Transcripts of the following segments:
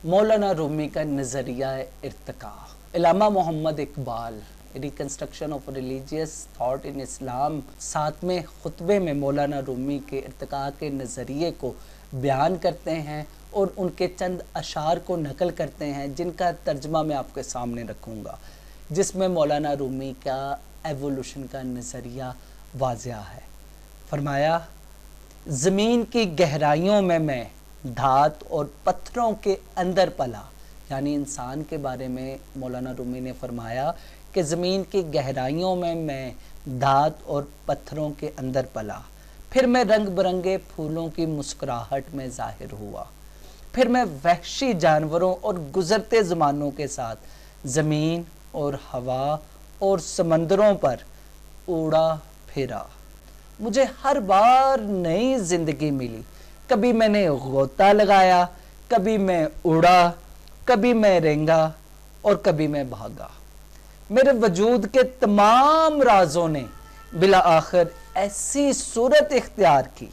مولانا رومی کا نظریہ ارتقا. Allama Muhammad Iqbal reconstruction of religious thought in Islam 7ویں خطبے میں مولانا رومی کے ارتقاء کے نظریے کو بیان کرتے ہیں اور ان کے چند اشعار کو نقل کرتے ہیں جن کا ترجمہ میں آپ کے سامنے رکھوں گا، جس میں مولانا رومی کا ایوولوشن کا نظریہ واضح ہے. فرمایا، زمین کی گہرائیوں میں دھات اور پتھروں کے اندر پلا. یعنی انسان کے بارے میں مولانا رومی نے فرمایا کہ زمین کی گہرائیوں میں دھات اور پتھروں کے اندر پلا. پھر میں رنگ برنگے پھولوں کی مسکراہٹ میں ظاہر ہوا. پھر میں وحشی جانوروں اور گزرتے زمانوں کے ساتھ زمین اور ہوا اور سمندروں پر اڑا پھرا. مجھے ہر بار نئی زندگی ملی. کبھی میں نے غوطہ لگایا، کبھی میں اڑا، کبھی میں رینگا اور کبھی میں بھاگا. میرے وجود کے تمام رازوں نے بالآخر ایسی صورت اختیار کی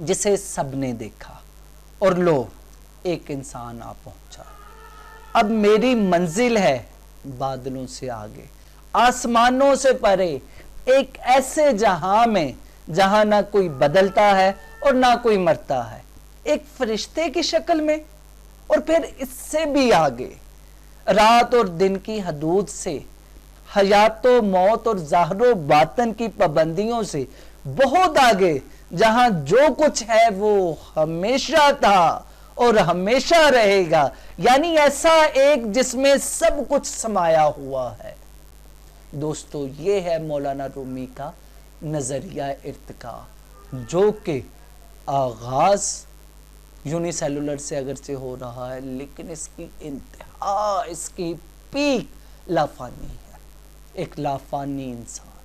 جسے سب نے دیکھا، اور لو ایک انسان آ پہنچا. اب میری منزل ہے بادلوں سے آگے، آسمانوں سے پرے، ایک ایسے جہاں میں جہاں نہ کوئی بدلتا ہے اور نہ کوئی مرتا ہے، ایک فرشتے کی شکل میں. اور پھر اس سے بھی آگے، رات اور دن کی حدود سے، حیات و موت اور ظاہر و باطن کی پابندیوں سے بہت آگے، جہاں جو کچھ ہے وہ ہمیشہ تھا اور ہمیشہ رہے گا. یعنی ایسا ایک جس میں سب کچھ سمایا ہوا ہے. دوستو، یہ ہے مولانا رومی کا نظریہ ارتقاء، جو کہ آغاز یونی سیلولر سے اگرچہ ہو رہا ہے، لیکن اس کی انتہا، اس کی پیک لافانی ہے. ایک لافانی انسان.